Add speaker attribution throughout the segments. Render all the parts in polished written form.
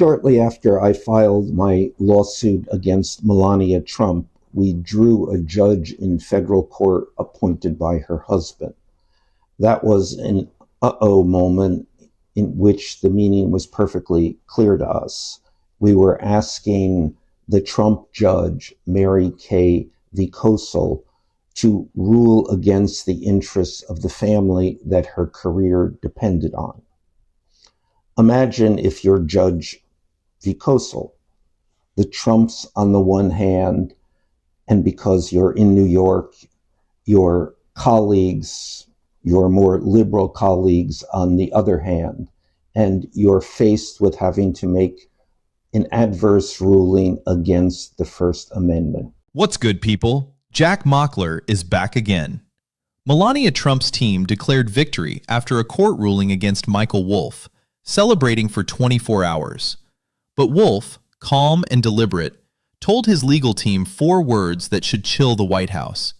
Speaker 1: Shortly after I filed my lawsuit against Melania Trump, we drew a judge in federal court appointed by her husband. That was an uh-oh moment in which the meaning was perfectly clear to us. We were asking the Trump judge, Mary Kay Vicosel, to rule against the interests of the family that her career depended on. Imagine if you're Judge Vicosel, the Trumps on the one hand, and because you're in New York, your colleagues, your more liberal colleagues on the other hand, and you're faced with having to make an adverse ruling against the First Amendment.
Speaker 2: What's good, people? Jack Mockler is back again. Melania Trump's team declared victory after a court ruling against Michael Wolff, celebrating for 24 hours. But Wolff, calm and deliberate, told his legal team 4 words that should chill the White House.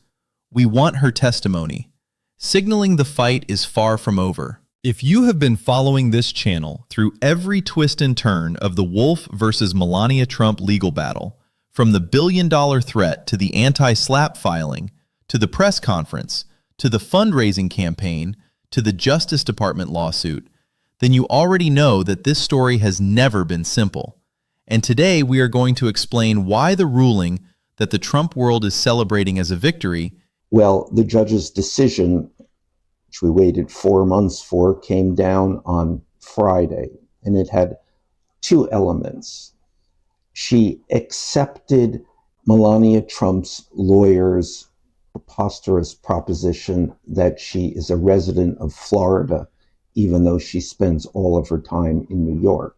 Speaker 2: "We want her testimony," signaling the fight is far from over. If you have been following this channel through every twist and turn of the Wolff versus Melania Trump legal battle, from the billion-dollar threat to the anti-SLAPP filing, to the press conference, to the fundraising campaign, to the Justice Department lawsuit, then you already know that this story has never been simple. And today we are going to explain why the ruling that the Trump world is celebrating as a victory,
Speaker 1: well, the judge's decision, which we waited 4 months for, came down on Friday, and it had 2 elements. She accepted Melania Trump's lawyer's preposterous proposition that she is a resident of Florida, even though she spends all of her time in New York.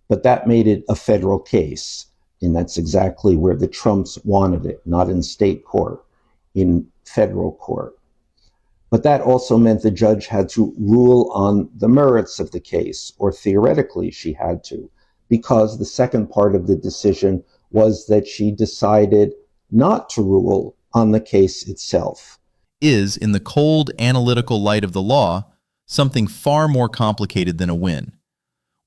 Speaker 1: But that made it a federal case, and that's exactly where the Trumps wanted it, not in state court, in federal court. But that also meant the judge had to rule on the merits of the case, or theoretically she had to, because the second part of the decision was that she decided not to rule on the case itself.
Speaker 2: Is, in the cold, analytical light of the law, something far more complicated than a win.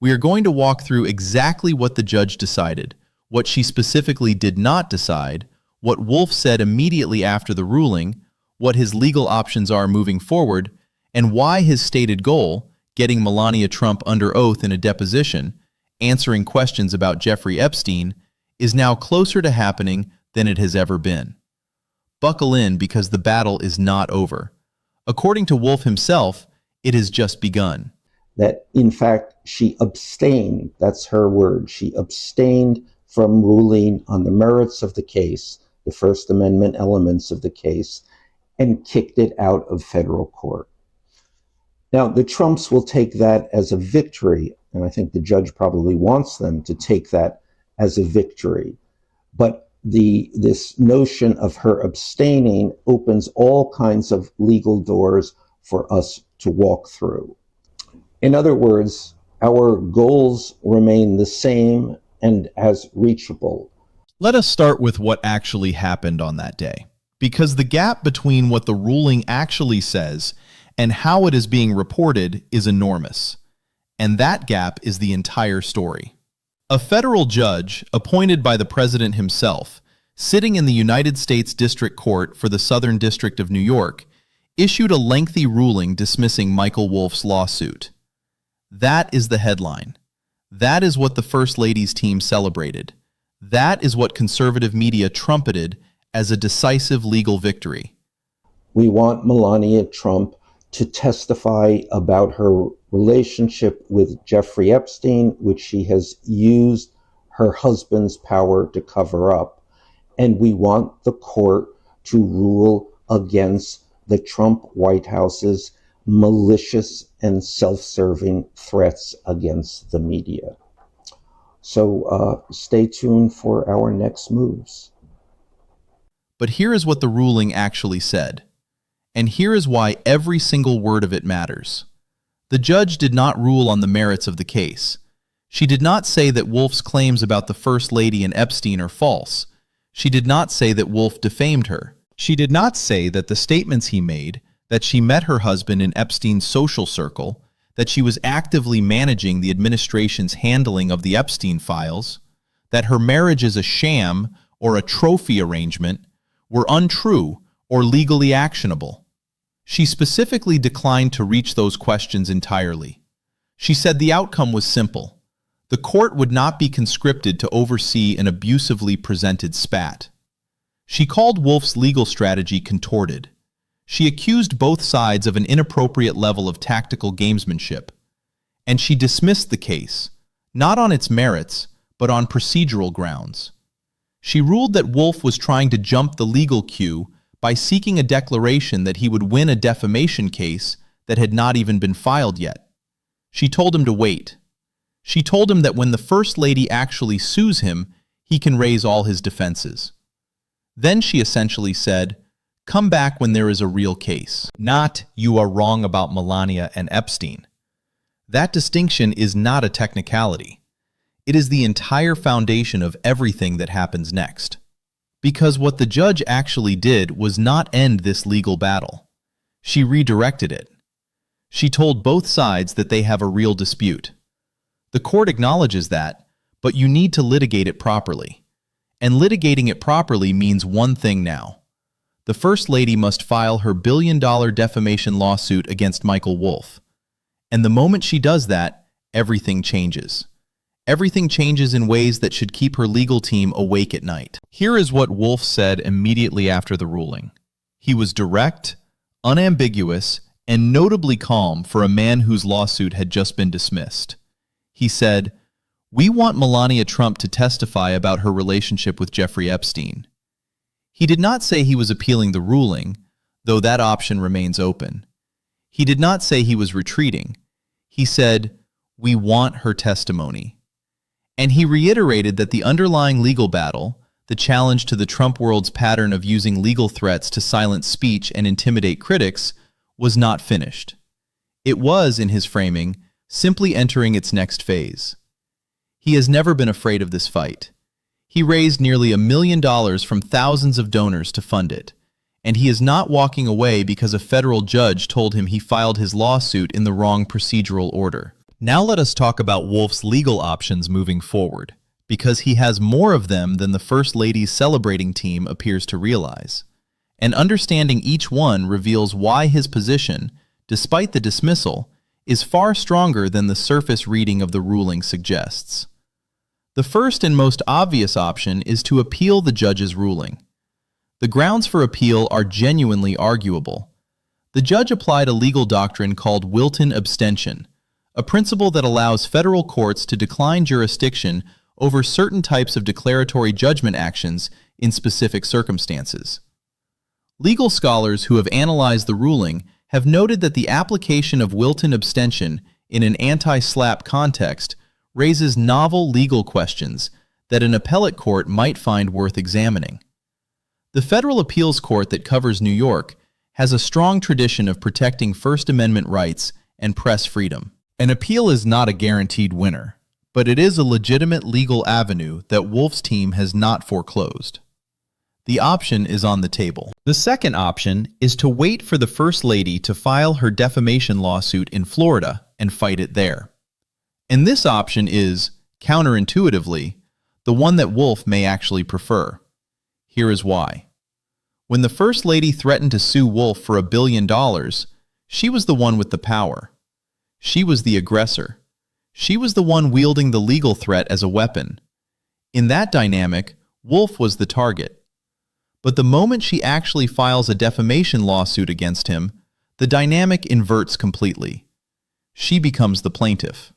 Speaker 2: We are going to walk through exactly what the judge decided, what she specifically did not decide, what Wolff said immediately after the ruling, what his legal options are moving forward, and why his stated goal, getting Melania Trump under oath in a deposition, answering questions about Jeffrey Epstein, is now closer to happening than it has ever been. Buckle in, because the battle is not over. According to Wolff himself, it has just begun.
Speaker 1: That, in fact, she abstained, that's her word, she abstained from ruling on the merits of the case, the First Amendment elements of the case, and kicked it out of federal court. Now, the Trumps will take that as a victory, and I think the judge probably wants them to take that as a victory. But this notion of her abstaining opens all kinds of legal doors for us to walk through. In other words, our goals remain the same and as reachable.
Speaker 2: Let us start with what actually happened on that day, because the gap between what the ruling actually says and how it is being reported is enormous. And that gap is the entire story. A federal judge, appointed by the president himself, sitting in the United States District Court for the Southern District of New York, issued a lengthy ruling dismissing Michael Wolff's lawsuit. That is the headline. That is what the First Lady's team celebrated. That is what conservative media trumpeted as a decisive legal victory.
Speaker 1: We want Melania Trump to testify about her relationship with Jeffrey Epstein, which she has used her husband's power to cover up. And we want the court to rule against the Trump White House's malicious and self-serving threats against the media. So stay tuned for our next moves.
Speaker 2: But here is what the ruling actually said. And here is why every single word of it matters. The judge did not rule on the merits of the case. She did not say that Wolff's claims about the First Lady and Epstein are false. She did not say that Wolff defamed her. She did not say that the statements he made, that she met her husband in Epstein's social circle, that she was actively managing the administration's handling of the Epstein files, that her marriage is a sham or a trophy arrangement, were untrue or legally actionable. She specifically declined to reach those questions entirely. She said the outcome was simple. The court would not be conscripted to oversee an abusively presented spat. She called Wolff's legal strategy contorted. She accused both sides of an inappropriate level of tactical gamesmanship. And she dismissed the case, not on its merits, but on procedural grounds. She ruled that Wolff was trying to jump the legal queue by seeking a declaration that he would win a defamation case that had not even been filed yet. She told him to wait. She told him that when the First Lady actually sues him, he can raise all his defenses. Then she essentially said, "Come back when there is a real case." Not, "You are wrong about Melania and Epstein." That distinction is not a technicality. It is the entire foundation of everything that happens next. Because what the judge actually did was not end this legal battle. She redirected it. She told both sides that they have a real dispute. The court acknowledges that, but you need to litigate it properly. And litigating it properly means one thing now. The First Lady must file her billion-dollar defamation lawsuit against Michael Wolff. And the moment she does that, everything changes. Everything changes in ways that should keep her legal team awake at night. Here is what Wolff said immediately after the ruling. He was direct, unambiguous, and notably calm for a man whose lawsuit had just been dismissed. He said, "We want Melania Trump to testify about her relationship with Jeffrey Epstein." He did not say he was appealing the ruling, though that option remains open. He did not say he was retreating. He said, "We want her testimony." And he reiterated that the underlying legal battle, the challenge to the Trump world's pattern of using legal threats to silence speech and intimidate critics, was not finished. It was, in his framing, simply entering its next phase. He has never been afraid of this fight. He raised nearly $1 million from thousands of donors to fund it, and he is not walking away because a federal judge told him he filed his lawsuit in the wrong procedural order. Now let us talk about Wolff's legal options moving forward, because he has more of them than the First Lady's celebrating team appears to realize. And understanding each one reveals why his position, despite the dismissal, is far stronger than the surface reading of the ruling suggests. The first and most obvious option is to appeal the judge's ruling. The grounds for appeal are genuinely arguable. The judge applied a legal doctrine called Wilton abstention, a principle that allows federal courts to decline jurisdiction over certain types of declaratory judgment actions in specific circumstances. Legal scholars who have analyzed the ruling have noted that the application of Wilton abstention in an anti-SLAPP context raises novel legal questions that an appellate court might find worth examining. The federal appeals court that covers New York has a strong tradition of protecting First Amendment rights and press freedom. An appeal is not a guaranteed winner, but it is a legitimate legal avenue that Wolff's team has not foreclosed. The option is on the table. The second option is to wait for the First Lady to file her defamation lawsuit in Florida and fight it there. And this option is, counterintuitively, the one that Wolff may actually prefer. Here is why. When the First Lady threatened to sue Wolff for $1 billion, she was the one with the power. She was the aggressor. She was the one wielding the legal threat as a weapon. In that dynamic, Wolff was the target. But the moment she actually files a defamation lawsuit against him, the dynamic inverts completely. She becomes the plaintiff.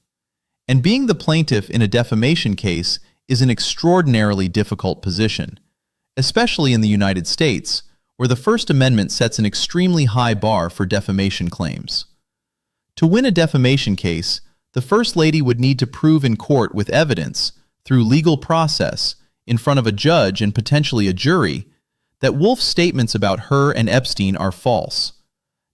Speaker 2: And being the plaintiff in a defamation case is an extraordinarily difficult position, especially in the United States, where the First Amendment sets an extremely high bar for defamation claims. To win a defamation case, the First Lady would need to prove in court with evidence, through legal process, in front of a judge and potentially a jury, that Wolff's statements about her and Epstein are false.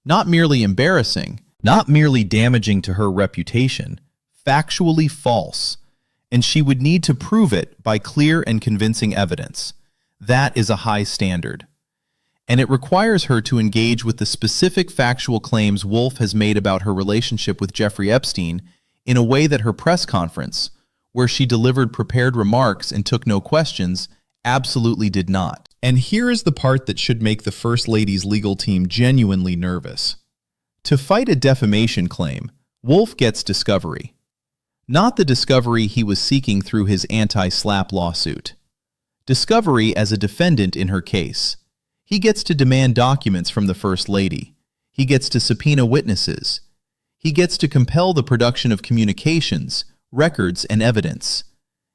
Speaker 2: Not merely embarrassing, not merely damaging to her reputation, factually false, and she would need to prove it by clear and convincing evidence. That is a high standard. and it requires her to engage with the specific factual claims Wolff has made about her relationship with Jeffrey Epstein in a way that her press conference, where she delivered prepared remarks and took no questions, absolutely did not. And here is the part that should make the First Lady's legal team genuinely nervous. To fight a defamation claim, Wolff gets discovery. Not the discovery he was seeking through his anti-SLAPP lawsuit. Discovery as a defendant in her case. He gets to demand documents from the First Lady. He gets to subpoena witnesses. He gets to compel the production of communications, records, and evidence.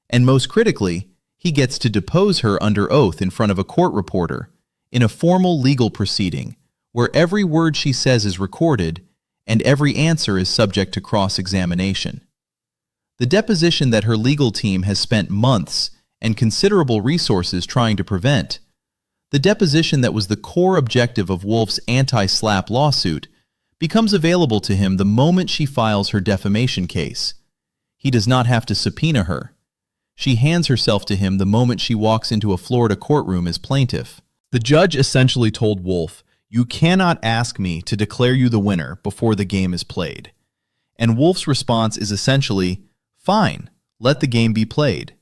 Speaker 2: And most critically, he gets to depose her under oath in front of a court reporter, in a formal legal proceeding, where every word she says is recorded and every answer is subject to cross-examination. The deposition that her legal team has spent months and considerable resources trying to prevent, the deposition that was the core objective of Wolff's anti-SLAPP lawsuit, becomes available to him the moment she files her defamation case. He does not have to subpoena her. She hands herself to him the moment she walks into a Florida courtroom as plaintiff. The judge essentially told Wolff, "You cannot ask me to declare you the winner before the game is played." And Wolff's response is essentially, "Fine, let the game be played."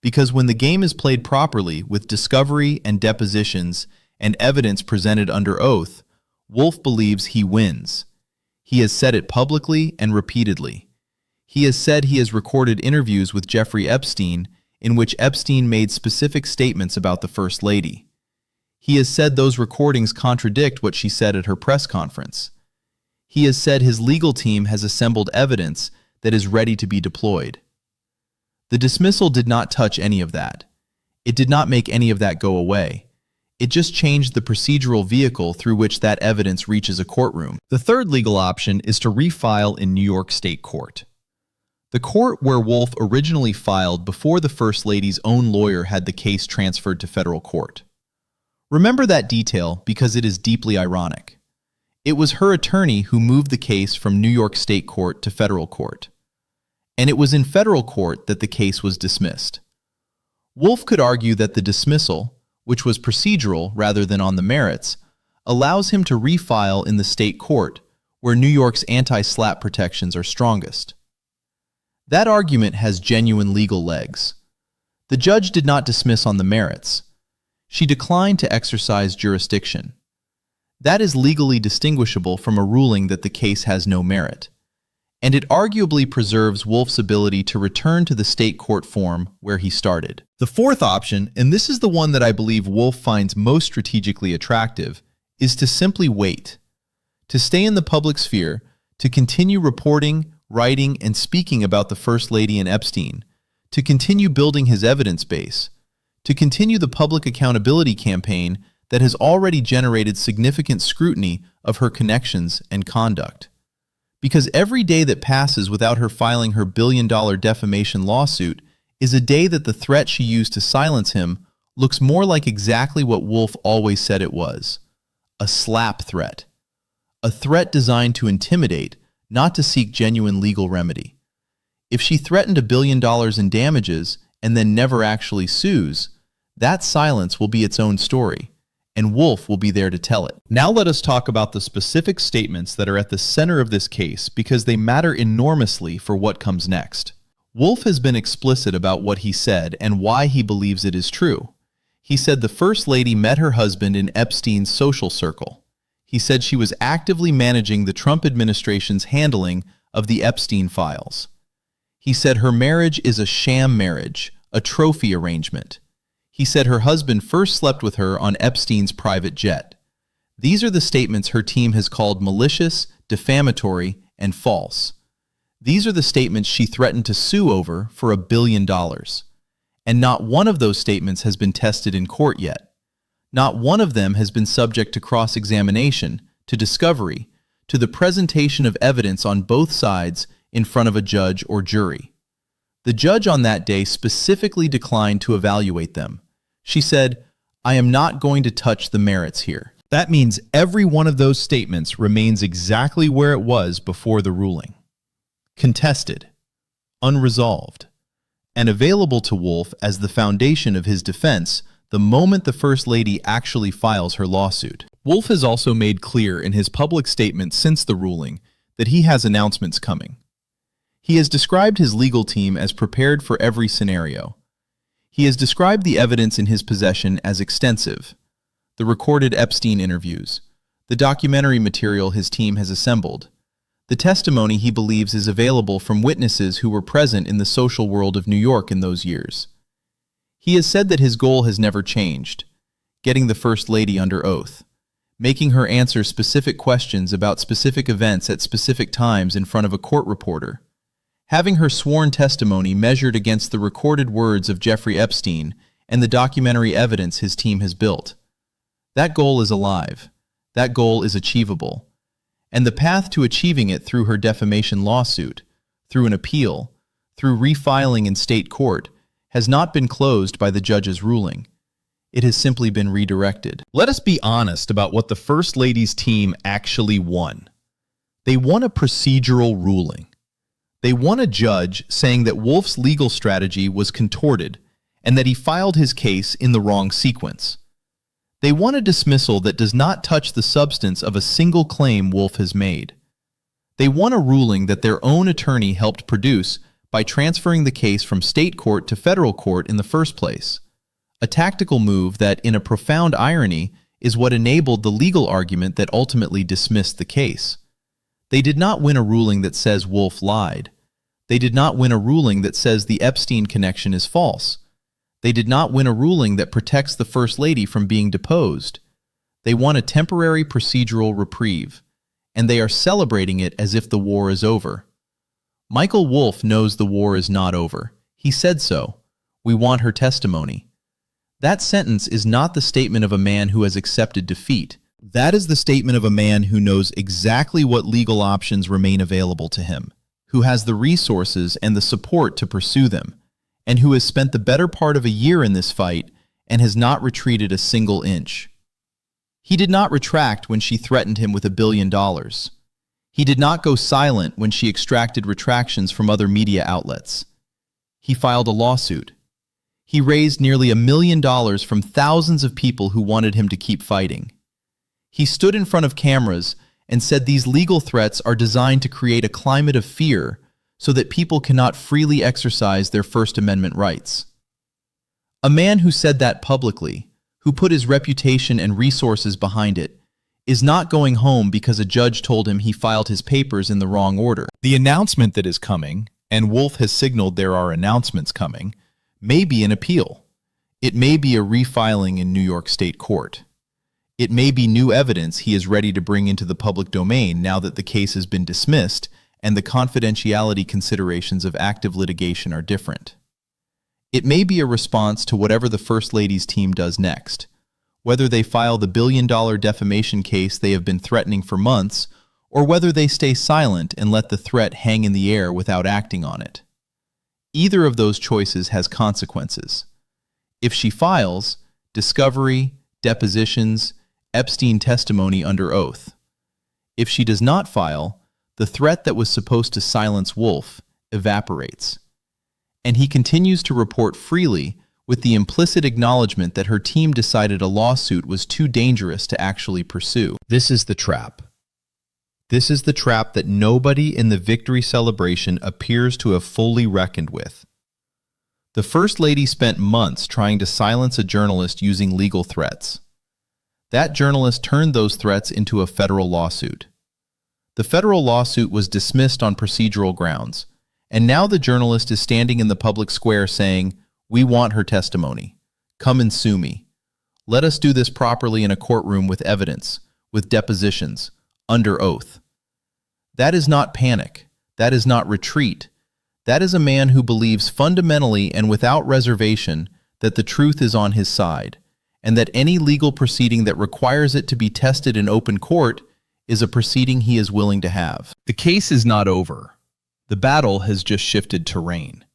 Speaker 2: Because when the game is played properly with discovery and depositions and evidence presented under oath, Wolff believes he wins. He has said it publicly and repeatedly. He has said he has recorded interviews with Jeffrey Epstein in which Epstein made specific statements about the First Lady. He has said those recordings contradict what she said at her press conference. He has said his legal team has assembled evidence that is ready to be deployed. The dismissal did not touch any of that. It did not make any of that go away. It just changed the procedural vehicle through which that evidence reaches a courtroom. The third legal option is to refile in New York State Court. The court where Wolff originally filed before the First Lady's own lawyer had the case transferred to federal court. Remember that detail because it is deeply ironic. It was her attorney who moved the case from New York State Court to federal court. And it was in federal court that the case was dismissed. Wolff could argue that the dismissal, which was procedural rather than on the merits, allows him to refile in the state court, where New York's anti-SLAPP protections are strongest. That argument has genuine legal legs. The judge did not dismiss on the merits. She declined to exercise jurisdiction. That is legally distinguishable from a ruling that the case has no merit. And it arguably preserves Wolff's ability to return to the state court form where he started. The fourth option, and this is the one that I believe Wolff finds most strategically attractive, is to simply wait. To stay in the public sphere, to continue reporting, writing, and speaking about the First Lady and Epstein, to continue building his evidence base, to continue the public accountability campaign that has already generated significant scrutiny of her connections and conduct. Because every day that passes without her filing her billion-dollar defamation lawsuit is a day that the threat she used to silence him looks more like exactly what Wolff always said it was: a SLAPP threat. A threat designed to intimidate, not to seek genuine legal remedy. If she threatened $1 billion in damages and then never actually sues, that silence will be its own story, and Wolff will be there to tell it. Now let us talk about the specific statements that are at the center of this case because they matter enormously for what comes next. Wolff has been explicit about what he said and why he believes it is true. He said the First Lady met her husband in Epstein's social circle. He said she was actively managing the Trump administration's handling of the Epstein files. He said her marriage is a sham marriage, a trophy arrangement. He said her husband first slept with her on Epstein's private jet. These are the statements her team has called malicious, defamatory, and false. These are the statements she threatened to sue over for $1 billion. And not one of those statements has been tested in court yet. Not one of them has been subject to cross-examination, to discovery, to the presentation of evidence on both sides in front of a judge or jury. The judge on that day specifically declined to evaluate them. She said, "I am not going to touch the merits here." That means every one of those statements remains exactly where it was before the ruling. Contested, unresolved, and available to Wolff as the foundation of his defense the moment the First Lady actually files her lawsuit. Wolff has also made clear in his public statement since the ruling that he has announcements coming. He has described his legal team as prepared for every scenario. He has described the evidence in his possession as extensive: the recorded Epstein interviews, the documentary material his team has assembled, the testimony he believes is available from witnesses who were present in the social world of New York in those years. He has said that his goal has never changed: getting the First Lady under oath, making her answer specific questions about specific events at specific times in front of a court reporter, having her sworn testimony measured against the recorded words of Jeffrey Epstein and the documentary evidence his team has built. That goal is alive. That goal is achievable. And the path to achieving it through her defamation lawsuit, through an appeal, through refiling in state court, has not been closed by the judge's ruling. It has simply been redirected. Let us be honest about what the First Lady's team actually won. They won a procedural ruling. They won a judge saying that Wolff's legal strategy was contorted and that he filed his case in the wrong sequence. They won a dismissal that does not touch the substance of a single claim Wolff has made. They won a ruling that their own attorney helped produce by transferring the case from state court to federal court in the first place, a tactical move that, in a profound irony, is what enabled the legal argument that ultimately dismissed the case. They did not win a ruling that says Wolff lied. They did not win a ruling that says the Epstein connection is false. They did not win a ruling that protects the First Lady from being deposed. They won a temporary procedural reprieve, and they are celebrating it as if the war is over. Michael Wolff knows the war is not over. He said so. We want her testimony. That sentence is not the statement of a man who has accepted defeat. That is the statement of a man who knows exactly what legal options remain available to him, who has the resources and the support to pursue them, and who has spent the better part of a year in this fight and has not retreated a single inch. He did not retract when she threatened him with $1 billion. He did not go silent when she extracted retractions from other media outlets. He filed a lawsuit. He raised nearly $1 million from thousands of people who wanted him to keep fighting. He stood in front of cameras and said these legal threats are designed to create a climate of fear so that people cannot freely exercise their First Amendment rights. A man who said that publicly, who put his reputation and resources behind it, is not going home because a judge told him he filed his papers in the wrong order. The announcement that is coming, and Wolff has signaled there are announcements coming, may be an appeal. It may be a refiling in New York State Court. It may be new evidence he is ready to bring into the public domain now that the case has been dismissed and the confidentiality considerations of active litigation are different. It may be a response to whatever the First Lady's team does next, whether they file the billion-dollar defamation case they have been threatening for months, or whether they stay silent and let the threat hang in the air without acting on it. Either of those choices has consequences. If she files, discovery, depositions, Epstein testimony under oath. If she does not file, the threat that was supposed to silence Wolff evaporates. And he continues to report freely with the implicit acknowledgement that her team decided a lawsuit was too dangerous to actually pursue. This is the trap. This is the trap that nobody in the victory celebration appears to have fully reckoned with. The First Lady spent months trying to silence a journalist using legal threats. That journalist turned those threats into a federal lawsuit. The federal lawsuit was dismissed on procedural grounds, and now the journalist is standing in the public square saying, "We want her testimony. Come and sue me. Let us do this properly in a courtroom with evidence, with depositions, under oath." That is not panic. That is not retreat. That is a man who believes fundamentally and without reservation that the truth is on his side, and that any legal proceeding that requires it to be tested in open court is a proceeding he is willing to have. The case is not over. The battle has just shifted terrain.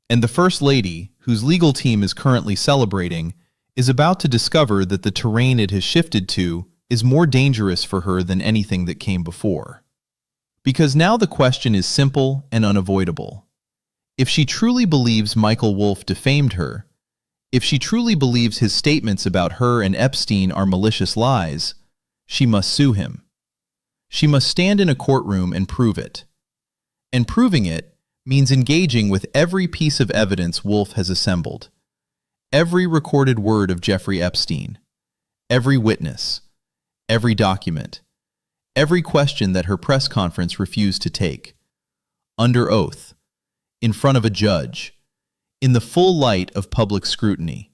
Speaker 2: And the First Lady, whose legal team is currently celebrating, is about to discover that the terrain it has shifted to is more dangerous for her than anything that came before. Because now the question is simple and unavoidable. If she truly believes Michael Wolff defamed her, If she truly believes his statements about her and Epstein are malicious lies, she must sue him. She must stand in a courtroom and prove it. And proving it means engaging with every piece of evidence Wolff has assembled. Every recorded word of Jeffrey Epstein, every witness, every document, every question that her press conference refused to take. Under oath, in front of a judge, in the full light of public scrutiny.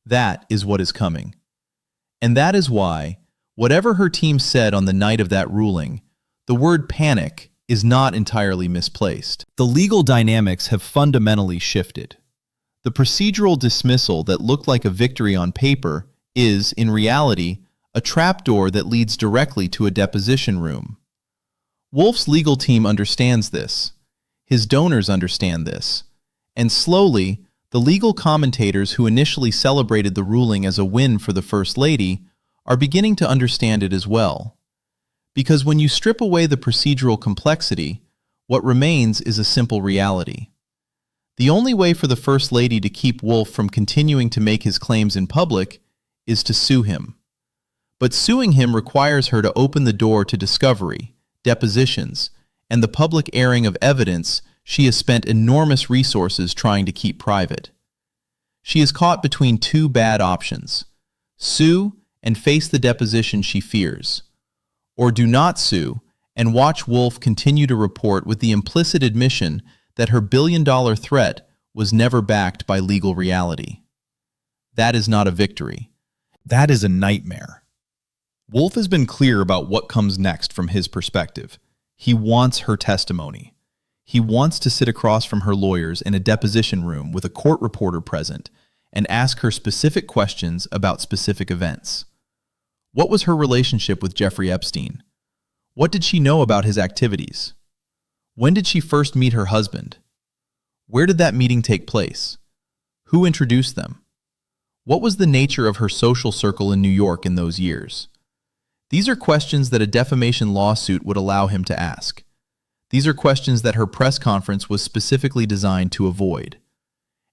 Speaker 2: That is what is coming. And that is why, whatever her team said on the night of that ruling, the word panic is not entirely misplaced. The legal dynamics have fundamentally shifted. The procedural dismissal that looked like a victory on paper is, in reality, a trapdoor that leads directly to a deposition room. Wolff's legal team understands this. His donors understand this. And slowly, the legal commentators who initially celebrated the ruling as a win for the First Lady are beginning to understand it as well. Because when you strip away the procedural complexity, what remains is a simple reality. The only way for the First Lady to keep Wolff from continuing to make his claims in public is to sue him. But suing him requires her to open the door to discovery, depositions, and the public airing of evidence she has spent enormous resources trying to keep private. She is caught between two bad options: sue and face the deposition she fears, or do not sue and watch Wolff continue to report with the implicit admission that her billion-dollar threat was never backed by legal reality. That is not a victory. That is a nightmare. Wolff has been clear about what comes next from his perspective. He wants her testimony. He wants to sit across from her lawyers in a deposition room with a court reporter present and ask her specific questions about specific events. What was her relationship with Jeffrey Epstein? What did she know about his activities? When did she first meet her husband? Where did that meeting take place? Who introduced them? What was the nature of her social circle in New York in those years? These are questions that a defamation lawsuit would allow him to ask. These are questions that her press conference was specifically designed to avoid.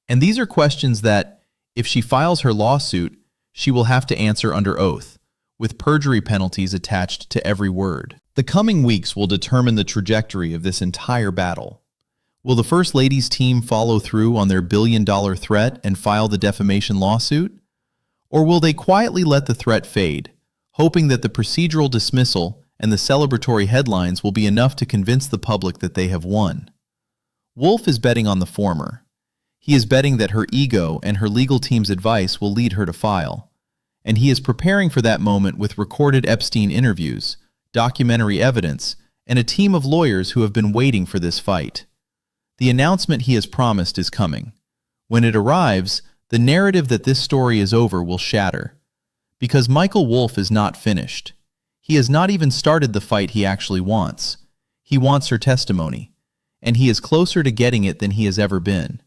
Speaker 2: And these are questions that, if she files her lawsuit, she will have to answer under oath, with perjury penalties attached to every word. The coming weeks will determine the trajectory of this entire battle. Will the First Lady's team follow through on their billion-dollar threat and file the defamation lawsuit? Or will they quietly let the threat fade, hoping that the procedural dismissal and the celebratory headlines will be enough to convince the public that they have won? Wolff is betting on the former. He is betting that her ego and her legal team's advice will lead her to file. And he is preparing for that moment with recorded Epstein interviews, documentary evidence, and a team of lawyers who have been waiting for this fight. The announcement he has promised is coming. When it arrives, the narrative that this story is over will shatter. Because Michael Wolff is not finished. He has not even started the fight he actually wants. He wants her testimony, and he is closer to getting it than he has ever been.